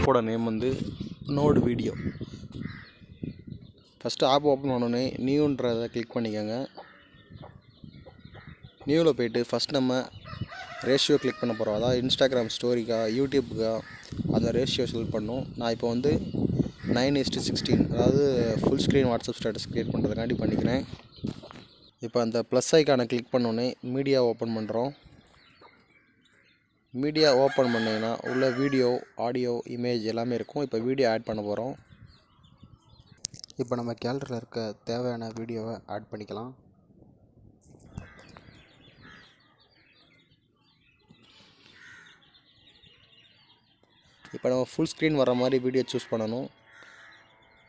ஆப்போட நேம் வந்து note video. First app open பண்ணோன்னே நியூன்றதை கிளிக் பண்ணிக்கோங்க. நியூவில் போய்ட்டு ஃபஸ்ட் நம்ம ரேஷியோ கிளிக் பண்ண போகிறோம். அதாவது இன்ஸ்டாகிராம் ஸ்டோரிக்கா யூடியூப்புக்கா அந்த ரேஷியோ செலக்ட் பண்ணணும். நான் இப்போ வந்து 9:16 அதாவது full screen WhatsApp status create பண்ணுறதுக்காண்டி பண்ணிக்கிறேன். இப்போ அந்த ப்ளஸ் ஐக்கானை கிளிக் பண்ணோன்னே மீடியா ஓப்பன் பண்ணுறோம். மீடியா ஓப்பன் பண்ணிங்கன்னா உள்ள வீடியோ, ஆடியோ, இமேஜ் எல்லாமே இருக்கும். இப்போ வீடியோ ஆட் பண்ண போகிறோம். இப்போ நம்ம கேலரியில் இருக்க தேவையான வீடியோவை ஆட் பண்ணிக்கலாம். இப்போ நம்ம ஃபுல் ஸ்க்ரீன் வர மாதிரி வீடியோ சூஸ் பண்ணணும்.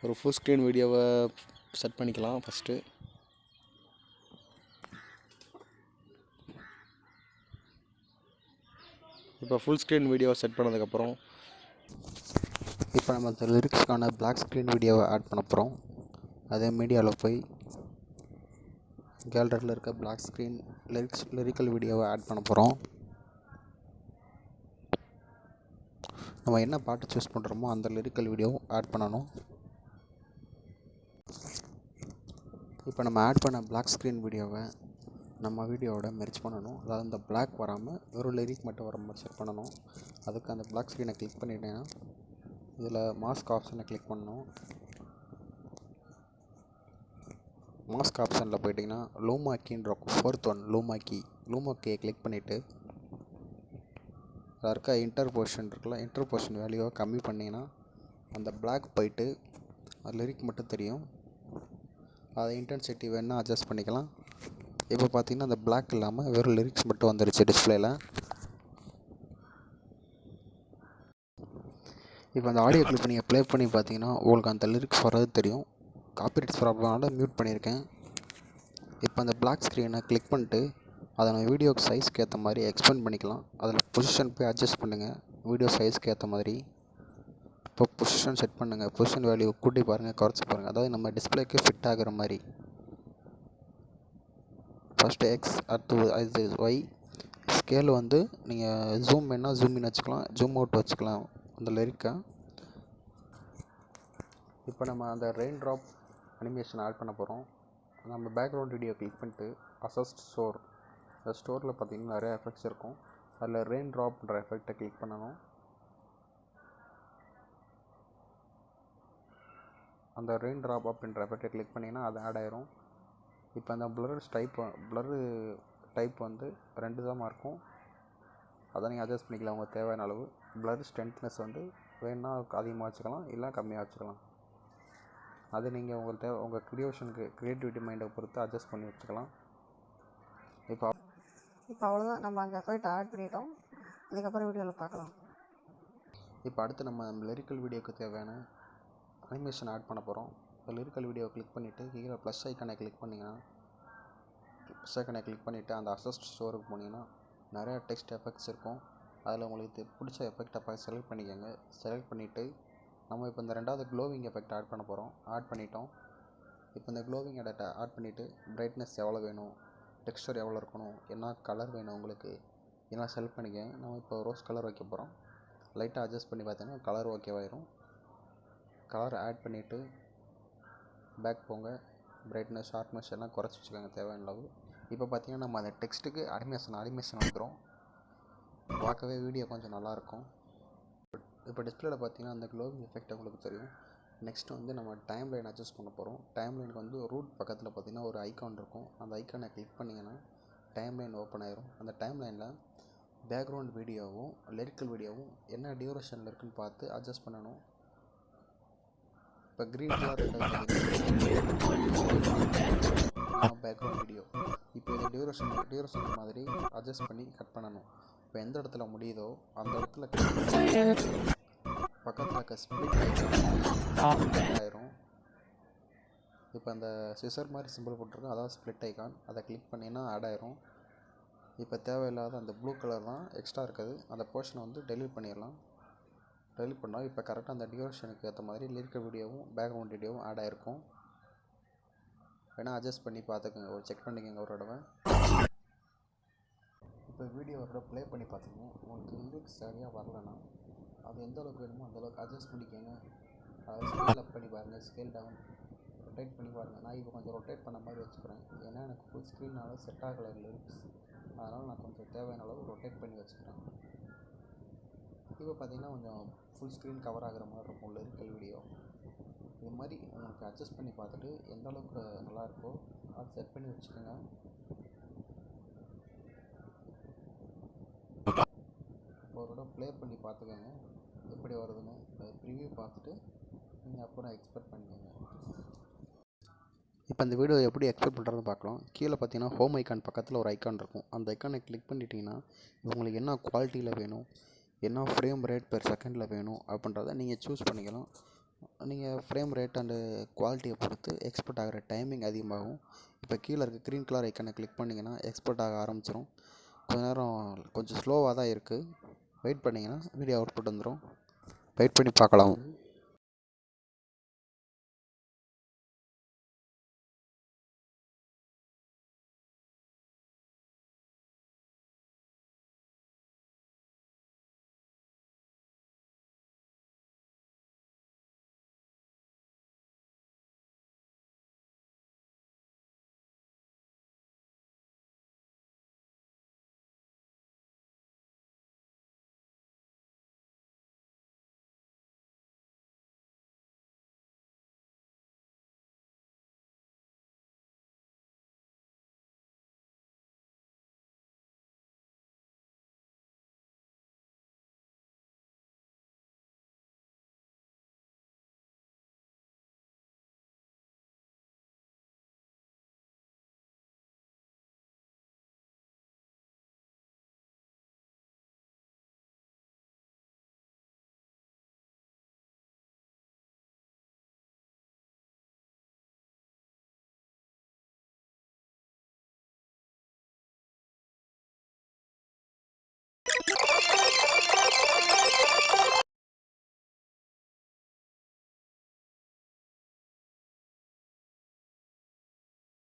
ஒரு ஃபுல் ஸ்க்ரீன் வீடியோவை செட் பண்ணிக்கலாம் ஃபஸ்ட்டு. இப்போ ஃபுல் ஸ்க்ரீன் வீடியோவை செட் பண்ணதுக்கப்புறம் இப்போ நம்ம இந்த லிரிக்ஸ்க்கான பிளாக் ஸ்க்ரீன் வீடியோவை ஆட் பண்ண போகிறோம். அதே மீடியாவில் போய் கேலரியில் இருக்க பிளாக் ஸ்க்ரீன் லிரிக்கல் வீடியோவை ஆட் பண்ண போகிறோம். நம்ம என்ன பாட்டு சூஸ் பண்ணுறோமோ அந்த லிரிக்கல் வீடியோ ஆட் பண்ணணும். இப்போ நம்ம ஆட் பண்ண பிளாக் ஸ்க்ரீன் வீடியோவை நம்ம வீடியோவோட மெர்ஜ் பண்ணணும். அதாவது இந்த பிளாக் வராமல் வெறும் லிரிக் மட்டும் வர மாதிரி செட் பண்ணணும். அதுக்கு அந்த பிளாக் ஸ்க்ரீனை கிளிக் பண்ணிட்டேன்னா இதில் மாஸ்க் ஆப்ஷனை கிளிக் பண்ணணும். மாஸ்க் ஆப்ஷனில் போயிட்டிங்கன்னா லூமாக்கின்ற ஃபோர்த் ஒன் லூமாக்கியை கிளிக் பண்ணிவிட்டு அதில் இருக்க இன்டர்போஷன் இருக்குல்ல, இன்டர்போஷன் வேல்யூவை கம்மி பண்ணிங்கன்னா அந்த பிளாக் போயிட்டு அது லிரிக் மட்டும் தெரியும். அதை இன்டென்சிட்டி வேணால் அட்ஜஸ்ட் பண்ணிக்கலாம். இப்போ பார்த்தீங்கன்னா அந்த பிளாக் இல்லாமல் வெறும் லிரிக்ஸ் மட்டும் வந்துருச்சு டிஸ்பிளேயில். இப்போ அந்த ஆடியோ கிளிப் நீங்கள் ப்ளே பண்ணி பார்த்தீங்கன்னா உங்களுக்கு அந்த லிரிக்ஸ் வர்றது தெரியும். காப்பிரைட்ஸ் ப்ராப்ளம்னால மியூட் பண்ணியிருக்கேன். இப்போ அந்த பிளாக் ஸ்க்ரீனை கிளிக் பண்ணிட்டு அதை நம்ம வீடியோக்கு சைஸ்க்கு ஏற்ற மாதிரி எக்ஸ்பேண்ட் பண்ணிக்கலாம். அதில் பொசிஷன் போய் அட்ஜஸ்ட் பண்ணுங்கள் வீடியோ சைஸ்க்கு ஏற்ற மாதிரி. இப்போ பொசிஷன் செட் பண்ணுங்கள். பொசிஷன் வேல்யூ கூட்டி பாருங்கள், குறைச்சி பாருங்கள். அதாவது நம்ம டிஸ்பிளேக்கு ஃபிட் ஆகிற மாதிரி. ஃபஸ்ட்டு எக்ஸ், அடுத்து ஒய். ஸ்கேல் வந்து நீங்கள் ஜூம் வேணால் ஜூம் இன் வச்சுக்கலாம், ஜூம் அவுட் வச்சுக்கலாம் அந்த லிரிக்கை. இப்போ நம்ம அந்த ரெயின் ட்ராப் அனிமேஷன் ஆட் பண்ண போகிறோம். நம்ம பேக்ரவுண்ட் வீடியோ கிளிக் பண்ணிட்டு அசஸ்ட் ஸ்டோர், அந்த ஸ்டோரில் பார்த்திங்கன்னா நிறைய எஃபெக்ட்ஸ் இருக்கும். அதில் ரெயின் ட்ராப்ன்ற எஃபெக்டை கிளிக் பண்ணணும். அந்த ரெயின் ட்ராப் அப்படின்ற எஃபெக்டை கிளிக் பண்ணிங்கன்னா அது ஆட் ஆயிரும். இப்போ அந்த ப்ளரு டைப் வந்து 2 தான் இருக்கும். அதை நீங்கள் அட்ஜஸ்ட் பண்ணிக்கலாம் உங்கள் தேவையான அளவு. ப்ளர் ஸ்ட்ரென்த்னஸ் வந்து வேணுன்னா அதிகமாக வச்சுக்கலாம், இல்லை கம்மியாக வச்சுக்கலாம். அது நீங்கள் உங்கள் க்ரியேட்டிவிட்டி மைண்டை பொறுத்து அட்ஜஸ்ட் பண்ணி வச்சுக்கலாம். இப்போ அவ்வளோதான், நம்ம அங்கே போய்ட்டு ஆட் பண்ணிட்டோம். இதுக்கப்புறம் வீடியோவில் பார்க்கலாம். இப்போ அடுத்து நம்ம லிரிக்கல் வீடியோக்கு தேவையான அனிமேஷன் ஆட் பண்ண போகிறோம். இப்போ லிரிக்கல் வீடியோ கிளிக் பண்ணிவிட்டு கீழே ப்ளஸ் ஐக்கானை கிளிக் பண்ணிவிட்டு அந்த அசஸ்ட் ஸ்டோருக்கு போனீங்கன்னா நிறையா டெக்ஸ்ட் எஃபெக்ட்ஸ் இருக்கும். அதில் உங்களுக்கு பிடிச்ச எஃபெக்டை செலக்ட் பண்ணிக்கோங்க. செலக்ட் பண்ணிவிட்டு நம்ம இப்போ இந்த 2வது க்ளோவிங் எஃபெக்ட் ஆட் பண்ண போகிறோம். ஆட் பண்ணிட்டோம். இப்போ இந்த க்ளோவிங் எஃபெக்டை ஆட் பண்ணிவிட்டு பிரைட்னஸ் எவ்வளோ வேணும், டெக்ஸ்சர் எவ்வளோ இருக்கணும், என்ன கலர் வேணும் உங்களுக்கு இதெல்லாம் செலக்ட் பண்ணிக்கோங்க. நம்ம இப்போ ரோஸ் கலர் வைக்க போகிறோம். லைட்டாக அட்ஜஸ்ட் பண்ணி பார்த்தீங்கன்னா கலர் ஓகேவாயிரும். கலர் ஆட் பண்ணிவிட்டு பேக் போங்க. பிரைட்னஸ், ஷார்ப்னஸ் எல்லாம் குறைச்சி வச்சுக்கோங்க தேவையான அளவு. இப்போ பார்த்தீங்கன்னா நம்ம அந்த டெக்ஸ்ட்டுக்கு அனிமேஷன் வந்துடும். பார்க்கவே வீடியோ கொஞ்சம் நல்லாயிருக்கும். இப்போ டிஸ்பிளேல பார்த்தீங்கன்னா அந்த க்ளோவிங் எஃபெக்ட் உங்களுக்கு தெரியும். நெக்ஸ்ட் வந்து நம்ம டைம் லைன் அட்ஜஸ்ட் பண்ண போகிறோம். டைம் லைனுக்கு வந்து ரூட் பக்கத்தில் பார்த்தீங்கன்னா ஒரு ஐக்கான் இருக்கும். அந்த ஐக்கானை கிளிக் பண்ணிங்கன்னா டைம் லைன் ஓப்பன் ஆயிரும். அந்த டைம் லைனில் பேக்ரவுண்ட் வீடியோவும் லிரிக்கல் வீடியோவும் என்ன டியூரேஷனில் இருக்குன்னு பார்த்து அட்ஜஸ்ட் பண்ணணும். இப்போ க்ரீன் கலர் பேக்ரவுண்ட் வீடியோ. இப்போ இது டியூரேஷன் மாதிரி அட்ஜஸ்ட் பண்ணி கட் பண்ணணும். இப்போ எந்த இடத்துல முடியுதோ அந்த இடத்துல பக்கத்தில் இருக்க ஸ்ப்ளிட் ஆயிரும். இப்போ அந்த சிசர் மாதிரி சிம்பிள் போட்டிருக்கோம், அதாவது ஸ்ப்ளிட் ஐக்கான். அதை கிளிக் பண்ணிங்கன்னா ஆட் ஆயிரும். இப்போ தேவையில்லாத அந்த ப்ளூ கலர் தான் எக்ஸ்ட்ரா இருக்குது. அந்த போர்ஷனை வந்து டெலீட் பண்ணிடலாம். டெலீட் பண்ணால் இப்போ கரெக்டாக அந்த டியூரேஷனுக்கு ஏற்ற மாதிரி லிரிக்கல் வீடியோவும் பேக்ரவுண்ட் வீடியோவும் ஆட் ஆகிருக்கும். வேணால் அட்ஜஸ்ட் பண்ணி பார்த்துக்கோங்க, செக் பண்ணிக்கோங்க ஒரு தடவை. இப்போ வீடியோ ஒரு ப்ளே பண்ணி பார்த்தீங்கன்னா உங்களுக்கு லிரிக்ஸ் சரியாக வரலன்னா அது எந்த அளவுக்கு வேணுமோ அந்தளவுக்கு அட்ஜஸ்ட் பண்ணிக்கோங்க. அதாவது ஸ்கேல் அப் பண்ணி பாருங்கள், ஸ்கேல் டவுன், ரொட்டேட் பண்ணி பாருங்கள். நான் இப்போ கொஞ்சம் ரொட்டேட் பண்ண மாதிரி வச்சுக்கிறேன். ஏன்னா எனக்கு ஃபுல் ஸ்க்ரீனால் செட் ஆகலை லிரிக்ஸ். அதனால் நான் கொஞ்சம் தேவையான அளவு ரொட்டேட் பண்ணி வச்சுக்கிறேன். இப்போ பார்த்தீங்கன்னா கொஞ்சம் ஃபுல் ஸ்க்ரீன் கவர் ஆகிற மாதிரி இருக்கும் லிரிக்கல் வீடியோ. இது மாதிரி உங்களுக்கு அட்ஜஸ்ட் பண்ணி பார்த்துட்டு எந்த அளவுக்கு நல்லாயிருக்கோ அதை செட் பண்ணி வச்சுக்கோங்க. ஒரு தடவை ப்ளே பண்ணி பார்த்துக்கோங்க எப்படி வருதுன்னு. ப்ரிவியூ பார்த்துட்டு நீங்கள் அப்புறம் எக்ஸ்பெக்ட் பண்ணிக்கோங்க. இப்போ இந்த வீடியோ எப்படி எக்ஸ்பெக்ட் பண்ணுறதுன்னு பார்க்கலாம். கீழே பார்த்தீங்கன்னா ஹோம் ஐக்கான் பக்கத்தில் ஒரு ஐக்கான் இருக்கும். அந்த ஐக்கானை கிளிக் பண்ணிட்டீங்கன்னா உங்களுக்கு என்ன குவாலிட்டியில் வேணும், என்ன ஃப்ரேம் ரேட் பெர் செகண்டில் வேணும் அப்படின்றத நீங்கள் சூஸ் பண்ணிக்கலாம். நீங்கள் ஃப்ரேம் ரேட் அண்டு குவாலிட்டியை பொறுத்து எக்ஸ்போர்ட் ஆகிற டைமிங் அதிகமாகும். இப்போ கீழே இருக்க க்ரீன் கலர் ஐக்கானை கிளிக் பண்ணிங்கன்னா எக்ஸ்போர்ட் ஆக ஆரம்பிச்சிடும். கொஞ்ச நேரம் கொஞ்சம் ஸ்லோவாக தான் இருக்குது. வெயிட் பண்ணிங்கன்னா வீடியோ அவுட்புட் வந்துடும். வெயிட் பண்ணி பார்க்கலாம்.